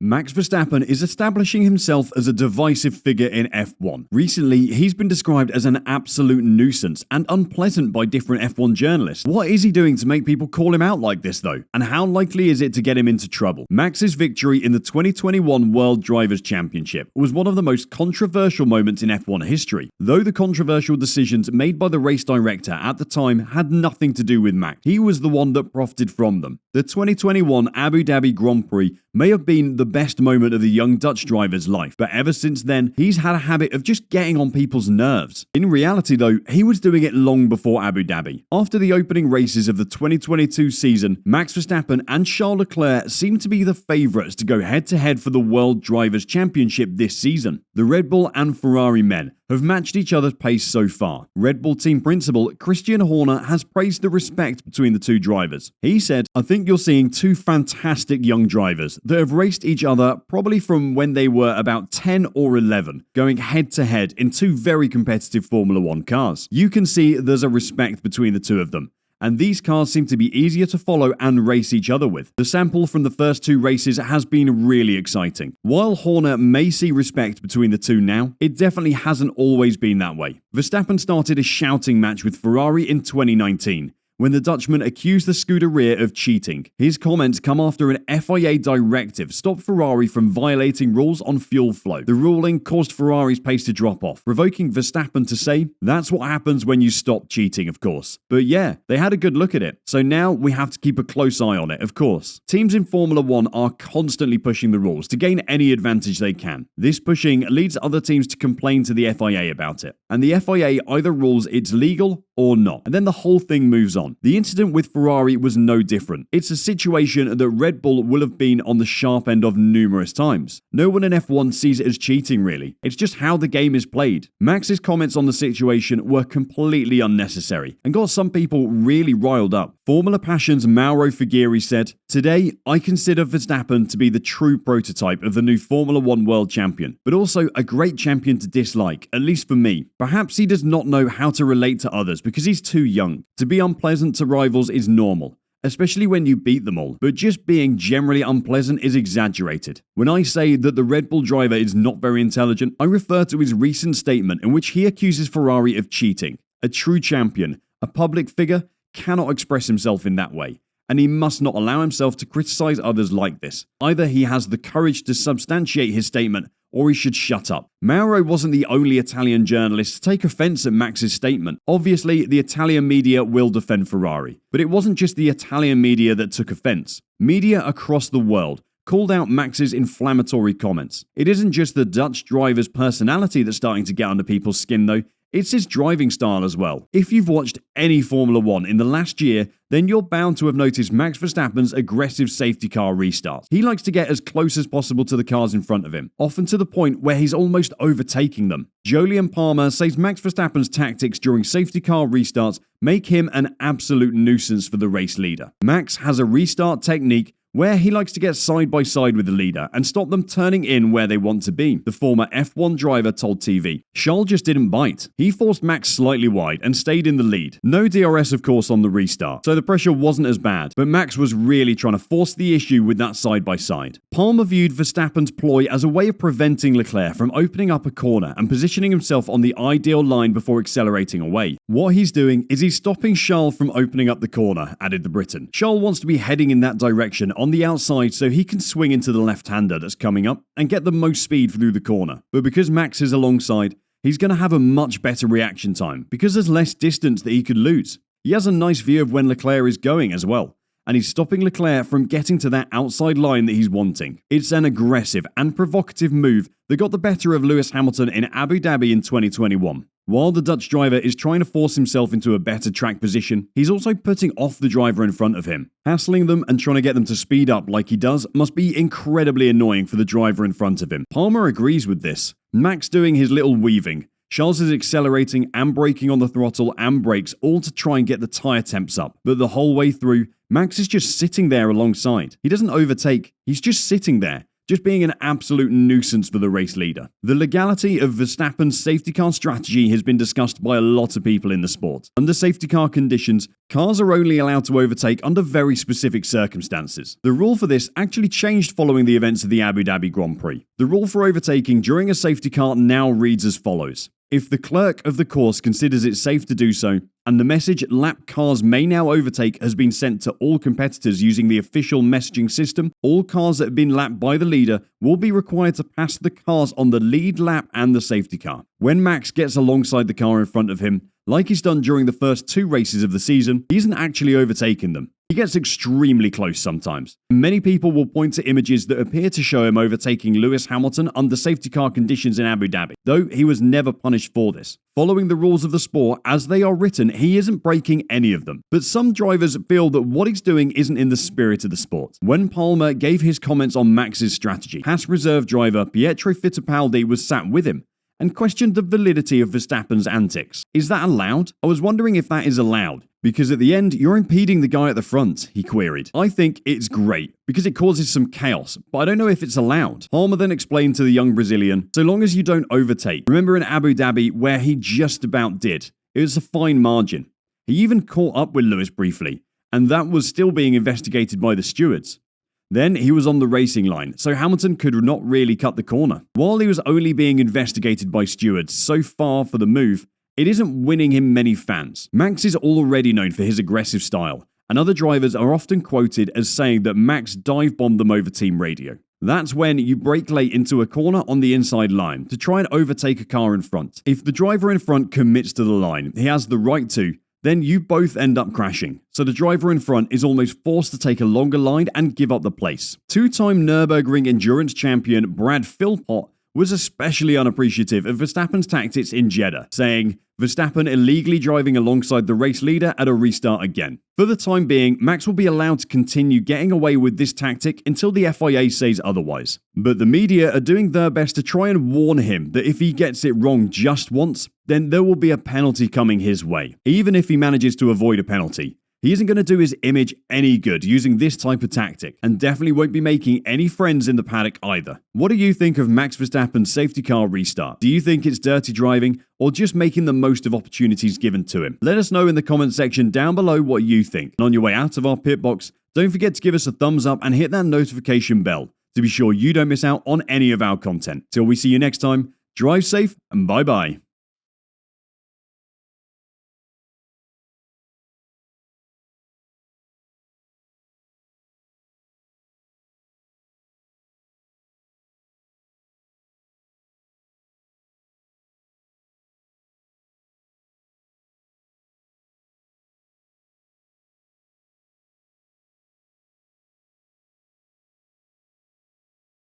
Max Verstappen is establishing himself as a divisive figure in F1. Recently, he's been described as an absolute nuisance and unpleasant by different F1 journalists. What is he doing to make people call him out like this though? And how likely is it to get him into trouble? Max's victory in the 2021 World Drivers' Championship was one of the most controversial moments in F1 history, though the controversial decisions made by the race director at the time had nothing to do with Max. He was the one that profited from them. The 2021 Abu Dhabi Grand Prix may have been the best moment of the young Dutch driver's life, but ever since then, he's had a habit of just getting on people's nerves. In reality though, he was doing it long before Abu Dhabi. After the opening races of the 2022 season, Max Verstappen and Charles Leclerc seemed to be the favourites to go head-to-head for the World Drivers' Championship this season. The Red Bull and Ferrari men have matched each other's pace so far. Red Bull team principal Christian Horner has praised the respect between the two drivers. He said, "I think you're seeing two fantastic young drivers that have raced each other probably from when they were about 10 or 11, going head to head in two very competitive Formula One cars. You can see there's a respect between the two of them. And these cars seem to be easier to follow and race each other with. The sample from the first two races has been really exciting. While Horner may see respect between the two now, it definitely hasn't always been that way." Verstappen started a shouting match with Ferrari in 2019. When the Dutchman accused the Scuderia of cheating. His comments come after an FIA directive stopped Ferrari from violating rules on fuel flow. The ruling caused Ferrari's pace to drop off, provoking Verstappen to say, "That's what happens when you stop cheating, of course." But yeah, they had a good look at it. So now we have to keep a close eye on it, of course. Teams in Formula One are constantly pushing the rules to gain any advantage they can. This pushing leads other teams to complain to the FIA about it. And the FIA either rules it's legal or not. And then the whole thing moves on. The incident with Ferrari was no different. It's a situation that Red Bull will have been on the sharp end of numerous times. No one in F1 sees it as cheating really. It's just how the game is played. Max's comments on the situation were completely unnecessary and got some people really riled up. Formula Passion's Mauro Figueri said, "Today, I consider Verstappen to be the true prototype of the new Formula One world champion, but also a great champion to dislike, at least for me. Perhaps he does not know how to relate to others because he's too young. To be unpleasant to rivals is normal, especially when you beat them all, but just being generally unpleasant is exaggerated. When I say that the Red Bull driver is not very intelligent, I refer to his recent statement in which he accuses Ferrari of cheating. A true champion, a public figure, cannot express himself in that way, and he must not allow himself to criticize others like this. Either he has the courage to substantiate his statement, or he should shut up." Mauro wasn't the only Italian journalist to take offense at Max's statement. Obviously, the Italian media will defend Ferrari, but it wasn't just the Italian media that took offense. Media across the world called out Max's inflammatory comments. It isn't just the Dutch driver's personality that's starting to get under people's skin though, it's his driving style as well. If you've watched any Formula One in the last year, then you're bound to have noticed Max Verstappen's aggressive safety car restarts. He likes to get as close as possible to the cars in front of him, often to the point where he's almost overtaking them. JOLYON Palmer says Max Verstappen's tactics during safety car restarts make him an absolute nuisance for the race leader. Max has a restart technique where he likes to get side by side with the leader and stop them turning in where they want to be, the former F1 driver told TV. Charles just didn't bite. He forced Max slightly wide and stayed in the lead. No DRS of course on the restart, so the pressure wasn't as bad, but Max was really trying to force the issue with that side by side. Palmer viewed Verstappen's ploy as a way of preventing Leclerc from opening up a corner and positioning himself on the ideal line before accelerating away. What he's doing is he's stopping Charles from opening up the corner, added the Briton. Charles wants to be heading in that direction on the outside so he can swing into the left-hander that's coming up and get the most speed through the corner. But because Max is alongside, he's going to have a much better reaction time because there's less distance that he could lose. He has a nice view of when Leclerc is going as well, and he's stopping Leclerc from getting to that outside line that he's wanting. It's an aggressive and provocative move that got the better of Lewis Hamilton in Abu Dhabi in 2021. While the Dutch driver is trying to force himself into a better track position, he's also putting off the driver in front of him. Hassling them and trying to get them to speed up like he does must be incredibly annoying for the driver in front of him. Palmer agrees with this. Max doing his little weaving. Charles is accelerating and braking on the throttle and brakes, all to try and get the tyre temps up. But the whole way through, Max is just sitting there alongside. He doesn't overtake, he's just sitting there, just being an absolute nuisance for the race leader. The legality of Verstappen's safety car strategy has been discussed by a lot of people in the sport. Under safety car conditions, cars are only allowed to overtake under very specific circumstances. The rule for this actually changed following the events of the Abu Dhabi Grand Prix. The rule for overtaking during a safety car now reads as follows. If the clerk of the course considers it safe to do so, and the message "lap cars may now overtake" has been sent to all competitors using the official messaging system, all cars that have been lapped by the leader will be required to pass the cars on the lead lap and the safety car. When Max gets alongside the car in front of him, like he's done during the first 2 races of the season, he isn't actually overtaking them. He gets extremely close sometimes. Many people will point to images that appear to show him overtaking Lewis Hamilton under safety car conditions in Abu Dhabi, though he was never punished for this. Following the rules of the sport as they are written, he isn't breaking any of them. But some drivers feel that what he's doing isn't in the spirit of the sport. When Palmer gave his comments on Max's strategy, past reserve driver Pietro Fittipaldi was sat with him and questioned the validity of Verstappen's antics. Is that allowed? I was wondering if that is allowed. Because at the end, you're impeding the guy at the front, he queried. I think it's great, because it causes some chaos, but I don't know if it's allowed. Palmer then explained to the young Brazilian, so long as you don't overtake. Remember in Abu Dhabi, where he just about did. It was a fine margin. He even caught up with Lewis briefly, and that was still being investigated by the stewards. Then he was on the racing line, so Hamilton could not really cut the corner. While he was only being investigated by stewards so far for the move, it isn't winning him many fans. Max is already known for his aggressive style, and other drivers are often quoted as saying that Max dive-bombed them over team radio. That's when you brake late into a corner on the inside line to try and overtake a car in front. If the driver in front commits to the line, he has the right to, then you both end up crashing. So the driver in front is almost forced to take a longer line and give up the place. 2-time Nürburgring endurance champion Brad Philpot was especially unappreciative of Verstappen's tactics in Jeddah, saying, Verstappen illegally driving alongside the race leader at a restart again. For the time being, Max will be allowed to continue getting away with this tactic until the FIA says otherwise. But the media are doing their best to try and warn him that if he gets it wrong just once, then there will be a penalty coming his way. Even if he manages to avoid a penalty, he isn't going to do his image any good using this type of tactic, and definitely won't be making any friends in the paddock either. What do you think of Max Verstappen's safety car restart? Do you think it's dirty driving, or just making the most of opportunities given to him? Let us know in the comment section down below what you think. And on your way out of our pit box, don't forget to give us a thumbs up and hit that notification bell to be sure you don't miss out on any of our content. Till we see you next time, drive safe and bye bye.